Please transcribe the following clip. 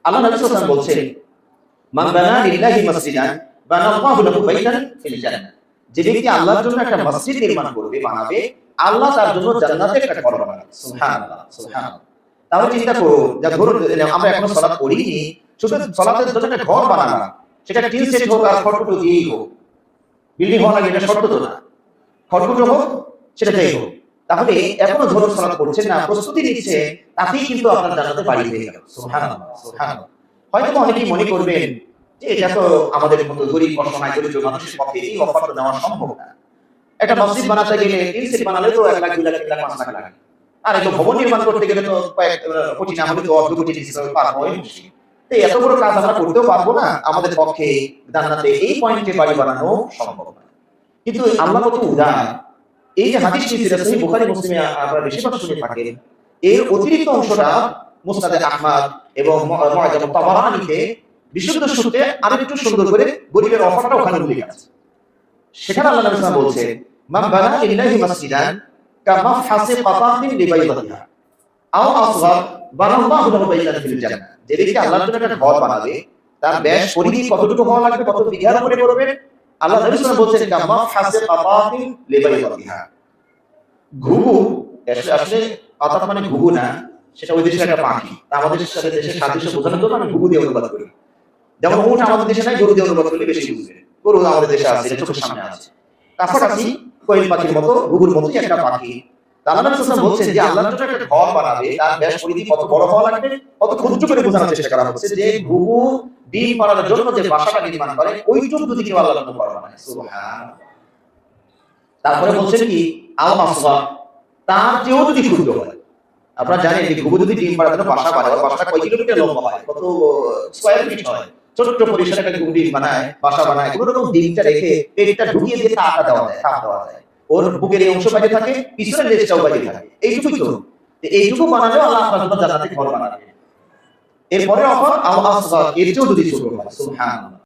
আল্লাহ নবী সাল্লাল্লাহু আলাইহি ওয়াসাল্লাম বলছেন, মান বানা লিল্লাহি মাসজিদান বানাল্লাহু লাহু বাইতান ফিল জান্নাহ। যে ব্যক্তি আল্লাহর জন্য একটা মসজিদ নির্মাণ করবে, বানাবে, আল্লাহ তার জন্য জান্নাতে একটা ঘর বানাবে। সুবহানাল্লাহ, সুবহানাল্লাহ। তাহলে চিন্তা করুন, যা ধরুন আমরা এখনো সালাত পড়িনি, শুধু সালাতের জন্য একটা ঘর বানানো, সেটা টিন সেট হোক আর খড়কুটো দিয়েই হোক, বিল্ডিং হওয়া লাগে এটা শর্ত তো না, খড়কুটো হোক সেটা যাই হোক, তাহলে এখনো ধরুন সালাত পড়ছেন না, প্রস্তুতি নিচ্ছে, তাতেই কিন্তু আপনার জান্নাতে বাড়ি হয়ে গেল। সুবহানাল্লাহ, সুবহানাল্লাহ। হয়তো অনেকেই মনে করবেন যে এটা তো আমাদের মতো গরিব অসহায় দরিদ্র মানুষের পক্ষে এই অফারটা দেওয়া সম্ভব না। একটা মসজিদ বানাতে গেলে টিন সেট বানালে তো 1 লাখ 2 লাখ 3 লাখ 5 লাখ লাগে, আর একটা ভবন নির্মাণ করতে গেলে তো কয়েক কোটি না হলে তো 1 কোটি টাকা পার হয় মুশকিল। তো এত বড় কাজ আমরা করতেও পারবো না, আমাদের পক্ষে জান্নাতে এই পয়েন্টে বাড়ি বানানো সম্ভব না। কিন্তু আল্লাহ কত উদার, এই যে হাদিস সিলসিলা সহিহ বুখারী মুসলিমে আপনারা বেশিরভাগ শুনে থাকেন, এর অতিরিক্ত অংশটা মুসনাদে আহমদ এবং মুআজাম তাবারানীতে বিশুদ্ধ সূত্রে আরেকটু সুন্দর করে গরিবের অফারটা ওখানে উল্লেখ আছে। সেখানে আল্লাহ নবী সাল্লাল্লাহু আলাইহি ওয়াসাল্লাম বলছেন, মান বানা লিল্লাহি মাসজিদান কামাফহাসি কাতাতিন লিবাইদাতিহা আও আসগার বানাল্লাহু লাহু বাইতান ফিল জান্নাহ। যে ব্যক্তি আল্লাহর জন্য একটা ঘর বানাবে, তার ব্যাস পরিধি কতটুকু হওয়া লাগবে, কত বিঘার উপরে করবে, আল্লাহ নবী সাল্লাল্লাহু আলাইহি ওয়াসাল্লাম বলছেন কামাফহাসি কাতাতিন লিবাইদাতিহা। ঘুঘু আসলে কাতাত মানে ঘুঘু না, সেটা ওই দেশের একটা পাখি। আমাদের সাথে দেশের সাদৃশ্য বোঝানোর জন্য আমি ঘুঘু দিয়ে অনুবাদ করি। যেমন উট আমাদের দেশে নাই, গরু দিয়ে অনুবাদ করলে বেশি বুঝবে। গরু আমাদের দেশে আছে, এটা চোখের সামনে আছে। কাছাকাছি কোয়েল পাখির মতো, ঘুঘুর মতোই একটা পাখি। আল্লাহ নবী সাল্লাল্লাহু আলাইহি ওয়াসাল্লাম বলছেন যে আল্লাহর জন্য একটা ঘর বানাবে, তার ব্যাস পরিধি কত বড় হওয়া লাগবে, কত ক্ষুদ্র করে বোঝানোর চেষ্টা করা হচ্ছে যে ঘুঘু ডিম পাড়ার জন্য যে বাসাটা নির্মাণ করে ওইটুকু যদি কেউ আল্লাহর জন্য ঘর বানায়, সুবহানাল্লাহ। তারপরে বলছেন কি, আও আসগা, তার চেয়েও যদি ক্ষুদ্র হয়। আপনারা জানেন যে ঘুঘু যদি ডিম পাড়ার জন্য বাসা বানায়, বাসাটা কয় কিলোমিটার লম্বা হয়, কত স্কয়ার ফিট হয়, ছোট্ট পরিসরে একটা ঘুঘু ডিম বানায়, বাসা বানায়, কোনো রকম ডিমটা রেখে পেটটা ঢুকিয়ে দিয়ে তাপটা দেওয়া যায়, তাপ দেওয়া যায়, ওর বুকের এই অংশ বাইরে থাকে, পিছনের লেজটাও বাইরে থাকে, এইটুকুই তো। এইটুকু বানালেও আল্লাহ আপনার জন্য জান্নাতে ঘর বানাবে। এরপরে অফার আও আসগা, এর চেয়েও যদি ছোট হয়, সুবহানাল্লাহ।